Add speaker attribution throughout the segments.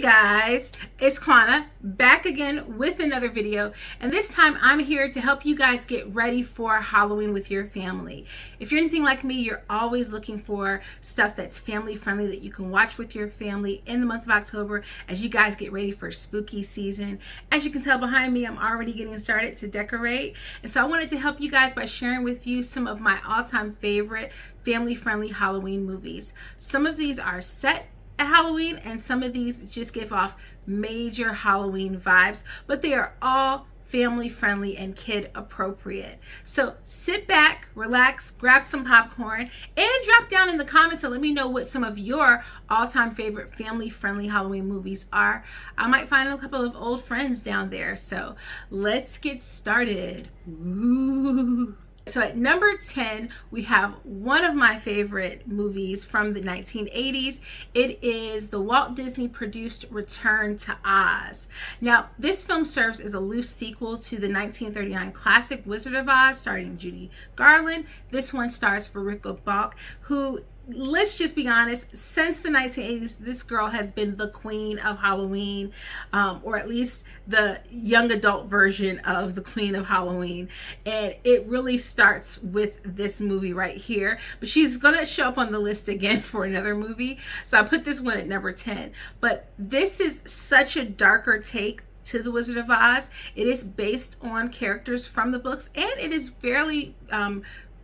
Speaker 1: guys, it's Quana back again with another video, and this time I'm here to help you guys get ready for Halloween with your family. If you're anything like me, you're always looking for stuff that's family friendly that you can watch with your family in the month of October as you guys get ready for spooky season. As you can tell behind me, I'm already getting started to decorate, and so I wanted to help you guys by sharing with you some of my all-time favorite family friendly Halloween movies. Some of these are set at Halloween, and some of these just give off major Halloween vibes, but they are all family friendly and kid appropriate. So sit back, relax, grab some popcorn, and drop down in the comments and let me know what some of your all-time favorite family friendly Halloween movies are. I might find a couple of old friends down there, so let's get started. Ooh. So at number 10, we have one of my favorite movies from the 1980s. It is the Walt Disney produced Return to Oz. Now, this film serves as a loose sequel to the 1939 classic Wizard of Oz, starring Judy Garland. This one stars Veruca Balk, who, let's just be honest, since the 1980s, this girl has been the queen of Halloween, or at least the young adult version of the queen of Halloween. And it really starts with this movie right here. But she's gonna show up on the list again for another movie, so I put this one at number 10. But this is such a darker take to the Wizard of Oz. It is based on characters from the books, and it is fairly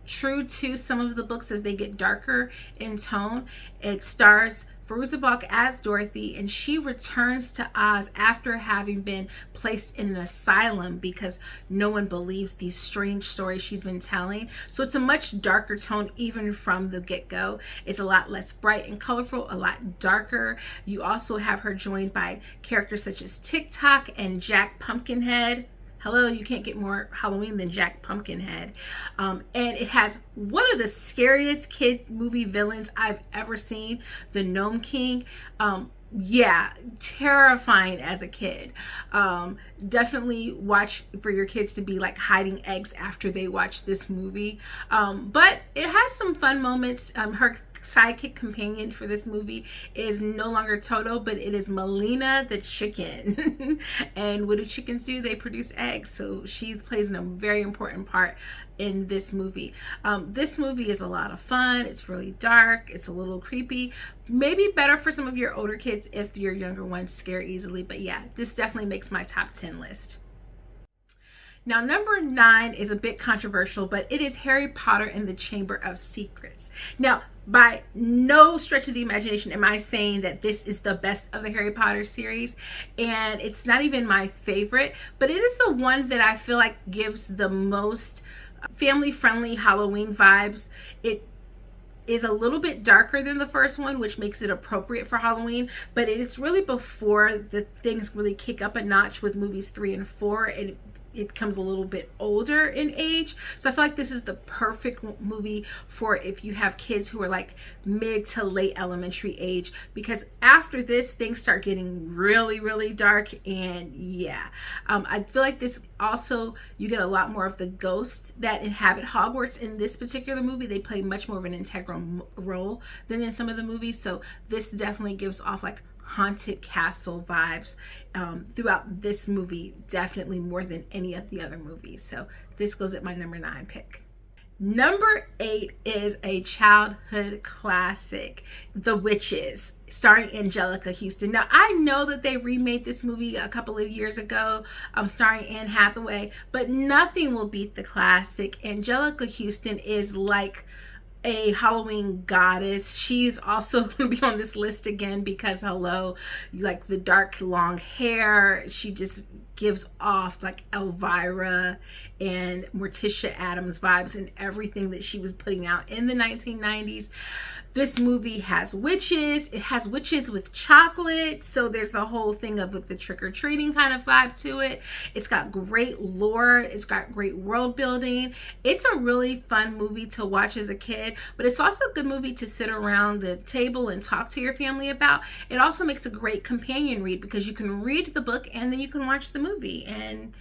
Speaker 1: true to some of the books as they get darker in tone. It stars Veruca Balk as Dorothy, and she returns to Oz after having been placed in an asylum because no one believes these strange stories she's been telling. So it's a much darker tone even from the get-go. It's a lot less bright and colorful, a lot darker. You also have her joined by characters such as TikTok and Jack Pumpkinhead. Hello, you can't get more Halloween than Jack Pumpkinhead. And it has one of the scariest kid movie villains I've ever seen, the Gnome King. Yeah, terrifying as a kid. Definitely watch for your kids to be like hiding eggs after they watch this movie. But it has some fun moments. Her sidekick companion for this movie is no longer Toto, but it is Melina the chicken. And what do chickens do? They produce eggs. So she plays a very important part in this movie. This movie is a lot of fun. It's really dark. It's a little creepy. Maybe better for some of your older kids if your younger ones scare easily. But yeah, this definitely makes my top 10 list. Now, number 9 is a bit controversial, but it is Harry Potter and the Chamber of Secrets. Now, by no stretch of the imagination am I saying that this is the best of the Harry Potter series, and it's not even my favorite, but it is the one that I feel like gives the most family-friendly Halloween vibes. It is a little bit darker than the first one, which makes it appropriate for Halloween, but it is really before the things really kick up a notch with movies 3 and 4, and it becomes a little bit older in age. So I feel like this is the perfect movie for if you have kids who are like mid to late elementary age, because after this things start getting really, really dark. And yeah, I feel like this also, you get a lot more of the ghosts that inhabit Hogwarts in this particular movie. They play much more of an integral role than in some of the movies. So this definitely gives off like haunted castle vibes throughout this movie, definitely more than any of the other movies. So this goes at my number 9 pick. Number 8 is a childhood classic, The Witches, starring Angelica Houston. Now, I know that they remade this movie a couple of years ago, starring Anne Hathaway, but nothing will beat the classic. Angelica Houston is like a Halloween goddess. She's also going to be on this list again because, hello, like the dark long hair, she just gives off like Elvira and Morticia Addams vibes and everything that she was putting out in the 1990s. This movie has witches. It has witches with chocolate. So there's the whole thing of with the trick-or-treating kind of vibe to it. It's got great lore. It's got great world building. It's a really fun movie to watch as a kid, but it's also a good movie to sit around the table and talk to your family about. It also makes a great companion read because you can read the book and then you can watch the movie and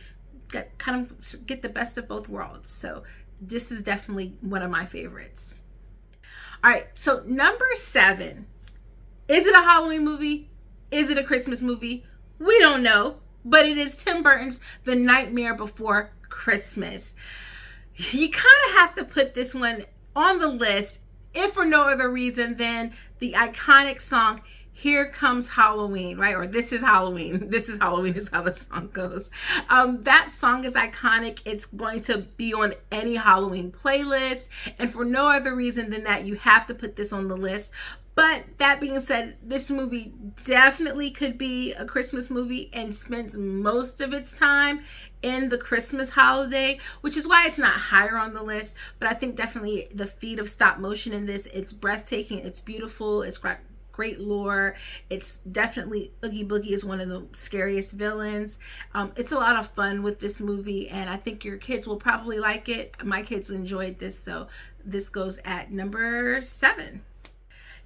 Speaker 1: get the best of both worlds. So this is definitely one of my favorites. All right, so number 7. Is it a Halloween movie? Is it a Christmas movie? We don't know, but it is Tim Burton's The Nightmare Before Christmas. You kind of have to put this one on the list, if for no other reason than the iconic song Here Comes Halloween, right? Or This Is Halloween. This is Halloween is how the song goes. That song is iconic. It's going to be on any Halloween playlist. And for no other reason than that, you have to put this on the list. But that being said, this movie definitely could be a Christmas movie and spends most of its time in the Christmas holiday, which is why it's not higher on the list. But I think definitely the feat of stop motion in this, it's breathtaking, it's beautiful, it's got great lore. It's definitely, Oogie Boogie is one of the scariest villains. It's a lot of fun with this movie, and I think your kids will probably like it. My kids enjoyed this, so this goes at number 7.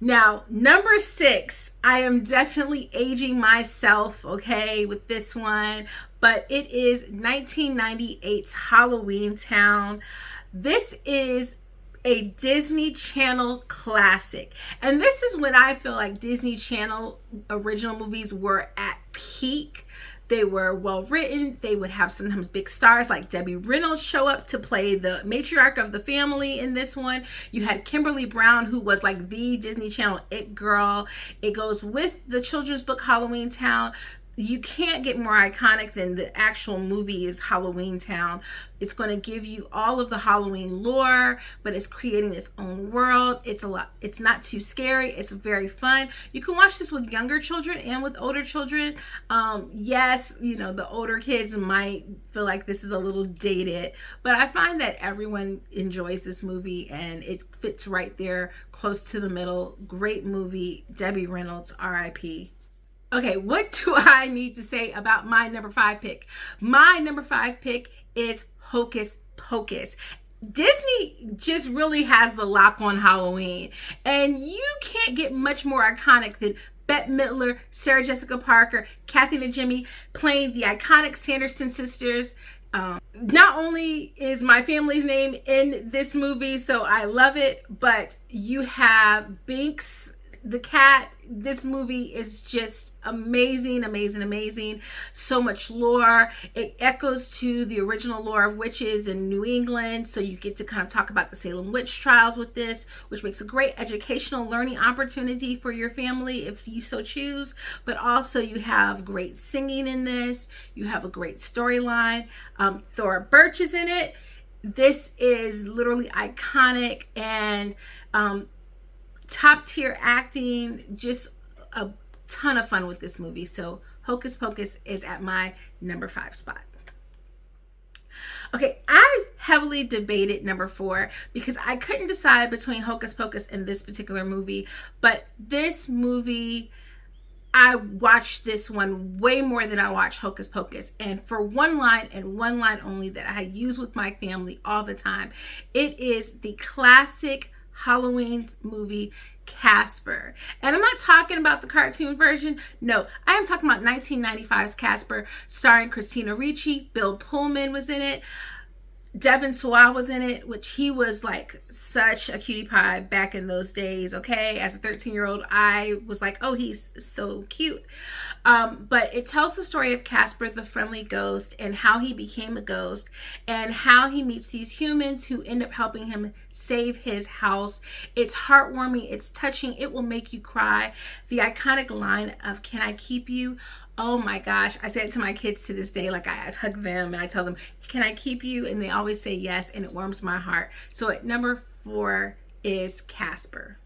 Speaker 1: Now, number 6, I am definitely aging myself, okay, with this one, but it is 1998's Halloween Town. This is a Disney Channel classic, and this is when I feel like Disney Channel original movies were at peak. They were well written. They would have sometimes big stars like Debbie Reynolds show up to play the matriarch of the family in this one. You had Kimberly Brown, who was like the Disney Channel it girl. It goes with the children's book Halloween Town. You can't get more iconic than the actual movie is Halloween Town. It's going to give you all of the Halloween lore, but it's creating its own world. It's a lot. It's not too scary. It's very fun. You can watch this with younger children and with older children. Yes, you know, the older kids might feel like this is a little dated, but I find that everyone enjoys this movie and it fits right there, close to the middle. Great movie. Debbie Reynolds, R.I.P. Okay, what do I need to say about my number 5 pick? My number 5 pick is Hocus Pocus. Disney just really has the lock on Halloween, and you can't get much more iconic than Bette Midler, Sarah Jessica Parker, Kathy and Jimmy playing the iconic Sanderson sisters. Not only is my family's name in this movie, so I love it, but you have Binks the cat. This movie is just amazing, amazing, amazing. So much lore. It echoes to the original lore of witches in New England, so you get to kind of talk about the Salem witch trials with this, which makes a great educational learning opportunity for your family if you so choose. But also you have great singing in this. You have a great storyline. Thora Birch is in it. This is literally iconic and top tier acting, just a ton of fun with this movie. So Hocus Pocus is at my number 5 spot. Okay, I heavily debated number 4 because I couldn't decide between Hocus Pocus and this particular movie, but this movie, I watched this one way more than I watched Hocus Pocus, and for one line and one line only that I use with my family all the time, it is the classic Halloween movie Casper. And I'm not talking about the cartoon version. No, I am talking about 1995's Casper, starring Christina Ricci. Bill Pullman was in it. Devin Sawa was in it, which he was like such a cutie pie back in those days, okay? As a 13-year-old, I was like, oh, he's so cute. But it tells the story of Casper, the friendly ghost, and how he became a ghost, and how he meets these humans who end up helping him save his house. It's heartwarming, it's touching, it will make you cry. The iconic line of, "Can I keep you?" Oh my gosh, I say it to my kids to this day. Like, I hug them and I tell them, "Can I keep you?" And they always say yes, and it warms my heart. So at number 4 is Casper.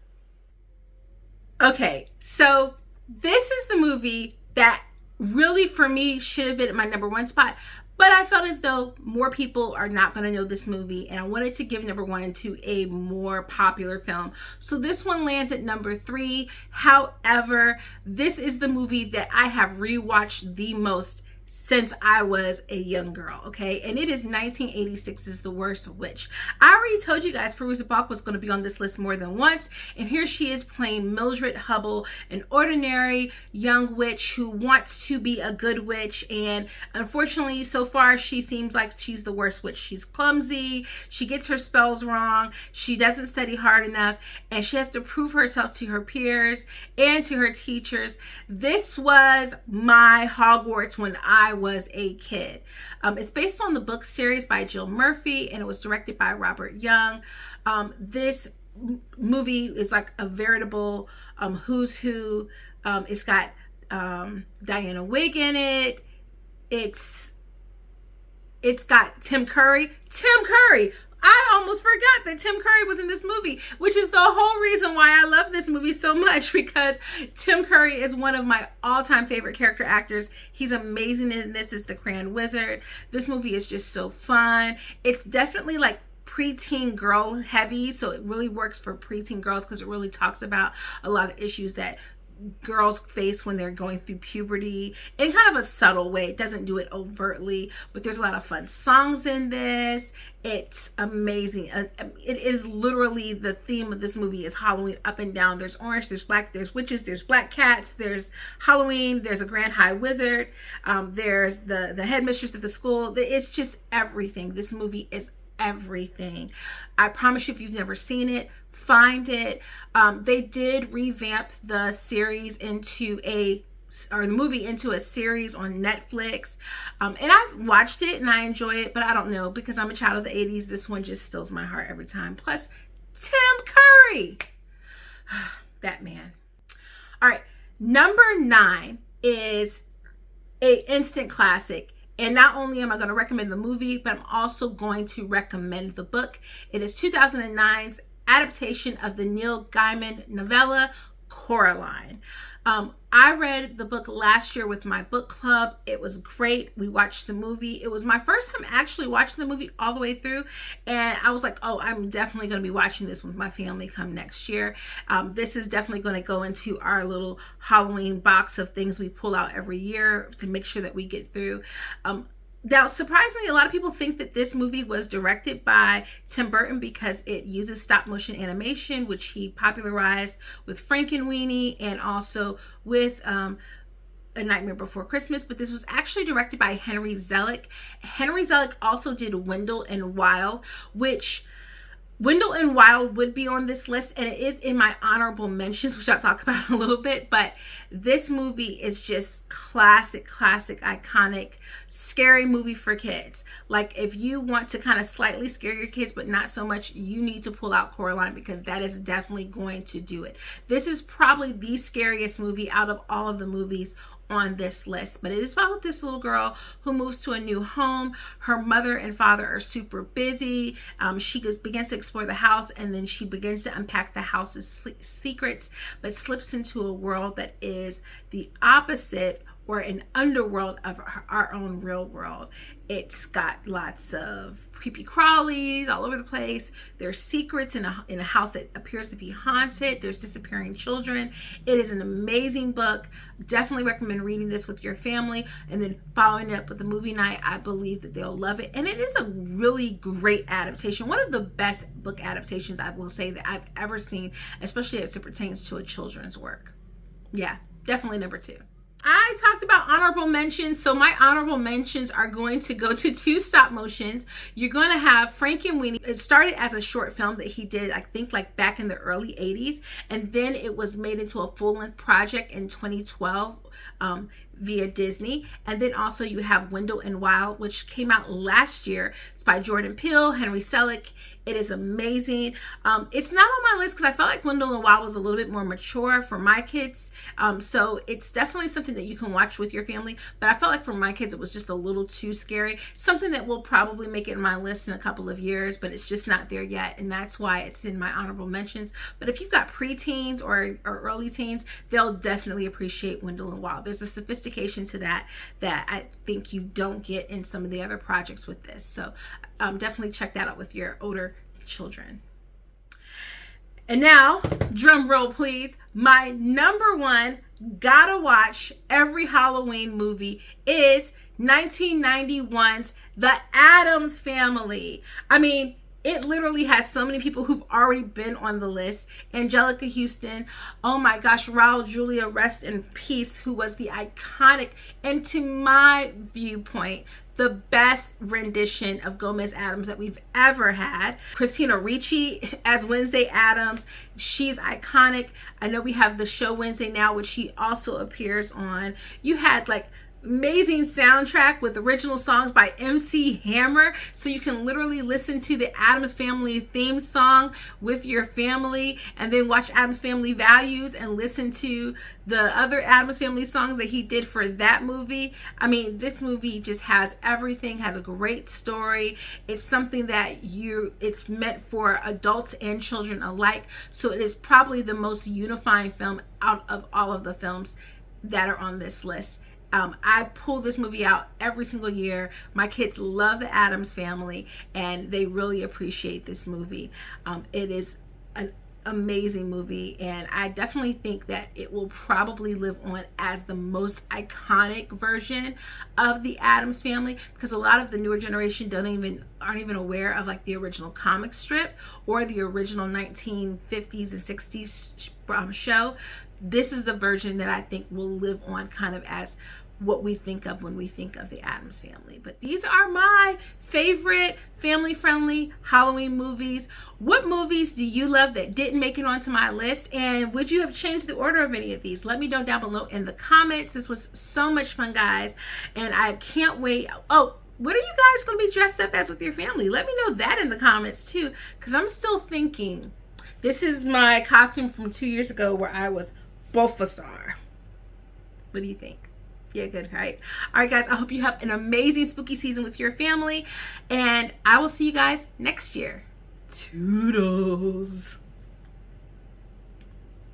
Speaker 1: Okay, so this is the movie that really for me should have been at my number 1 spot, but I felt as though more people are not going to know this movie, and I wanted to give number 1 to a more popular film. So this one lands at number 3. However, this is the movie that I have rewatched the most since I was a young girl, okay? And it is 1986's The Worst Witch. I already told you guys Fairuza Balk was going to be on this list more than once, and here she is playing Mildred Hubble, an ordinary young witch who wants to be a good witch, and unfortunately, so far, she seems like she's the worst witch. She's clumsy, she gets her spells wrong, she doesn't study hard enough, and she has to prove herself to her peers and to her teachers. This was my Hogwarts when I was a kid. It's based on the book series by Jill Murphy, and it was directed by Robert Young. This movie is like a veritable who's who. It's got Diana Wigg in it. It's got Tim Curry. I almost forgot that Tim Curry was in this movie, which is the whole reason why I love this movie so much, because Tim Curry is one of my all-time favorite character actors. He's amazing in this as the Grand Wizard. This movie is just so fun. It's definitely like preteen girl heavy, so it really works for preteen girls because it really talks about a lot of issues that girls face when they're going through puberty in kind of a subtle way. It doesn't do it overtly, but there's a lot of fun songs in this. It's amazing. It is literally the theme of this movie is Halloween up and down. There's orange, there's black, there's witches, there's black cats, there's Halloween, there's a grand high wizard, there's the headmistress of the school. It's just everything. This movie is everything. I promise you, if you've never seen it, find it. They did revamp the series into the movie into a series on Netflix. And I've watched it and I enjoy it, but I don't know, because I'm a child of the 80s. This one just steals my heart every time. Plus, Tim Curry. That man. All right. Number 9 is an instant classic. And not only am I going to recommend the movie, but I'm also going to recommend the book. It is 2009's adaptation of the Neil Gaiman novella, Coraline. I read the book last year with my book club. It was great. We watched the movie. It was my first time actually watching the movie all the way through. And I was like, oh, I'm definitely going to be watching this with my family come next year. This is definitely going to go into our little Halloween box of things we pull out every year to make sure that we get through. Now, surprisingly, a lot of people think that this movie was directed by Tim Burton because it uses stop motion animation, which he popularized with Frankenweenie and also with A Nightmare Before Christmas. But this was actually directed by Henry Selick. Henry Selick also did Wendell and Wild, which Wendell and Wild would be on this list, and it is in my honorable mentions, which I'll talk about in a little bit. But this movie is just classic, iconic, scary movie for kids. Like, if you want to kind of slightly scare your kids, but not so much, you need to pull out Coraline, because that is definitely going to do it. This is probably the scariest movie out of all of the movies on this list, but it is about this little girl who moves to a new home. Her mother and father are super busy. She begins to explore the house, and then she begins to unpack the house's secrets, but slips into a world that is the opposite, or an underworld of our own real world. It's got lots of creepy crawlies all over the place. There's secrets in a house that appears to be haunted. There's disappearing children. It is an amazing book. Definitely recommend reading this with your family and then following it up with a movie night. I believe that they'll love it. And it is a really great adaptation. One of the best book adaptations, I will say, that I've ever seen, especially as it pertains to a children's work. Yeah, definitely number 2. I talked about honorable mentions, so my honorable mentions are going to go to 2 stop motions. You're going to have Frankenweenie. It started as a short film that he did, I think, like back in the early 80s, and then it was made into a full-length project in 2012 via Disney. And then also you have Wendell and Wild, which came out last year. It's by Jordan Peele, Henry Selick. It is amazing. It's not on my list because I felt like Wendell and Wild was a little bit more mature for my kids. So it's definitely something that you can watch with your family. But I felt like for my kids, it was just a little too scary. Something that will probably make it in my list in a couple of years, but it's just not there yet. And that's why it's in my honorable mentions. But if you've got preteens or early teens, they'll definitely appreciate Wendell and Wild. There's a sophistication to that I think you don't get in some of the other projects with this. So definitely check that out with your older children. And now, drum roll please, my number 1 gotta watch every Halloween movie is 1991's The Addams Family. I mean, it literally has so many people who've already been on the list. Angelica Houston, oh my gosh, Raul Julia, rest in peace, who was the iconic, and to my viewpoint, the best rendition of Gomez Addams that we've ever had. Christina Ricci as Wednesday Addams, she's iconic. I know we have the show Wednesday Now, which she also appears on. You had like amazing soundtrack with original songs by MC Hammer, so you can literally listen to the Addams Family theme song with your family, and then watch Addams Family Values and listen to the other Addams Family songs that he did for that movie. I mean, this movie just has everything, has a great story. It's something that it's meant for adults and children alike, so it is probably the most unifying film out of all of the films that are on this list. I pull this movie out every single year. My kids love the Addams Family, and they really appreciate this movie. It is an amazing movie, and I definitely think that it will probably live on as the most iconic version of the Addams Family, because a lot of the newer generation aren't even aware of like the original comic strip or the original 1950s and 60s show. This is the version that I think will live on kind of as what we think of when we think of the Addams Family. But these are my favorite family-friendly Halloween movies. What movies do you love that didn't make it onto my list? And would you have changed the order of any of these? Let me know down below in the comments. This was so much fun, guys, and I can't wait. Oh, what are you guys going to be dressed up as with your family? Let me know that in the comments too, because I'm still thinking. This is my costume from 2 years ago where I was Balthazar. What do you think? Yeah, good, right? All right, guys, I hope you have an amazing spooky season with your family, and I will see you guys next year. Toodles.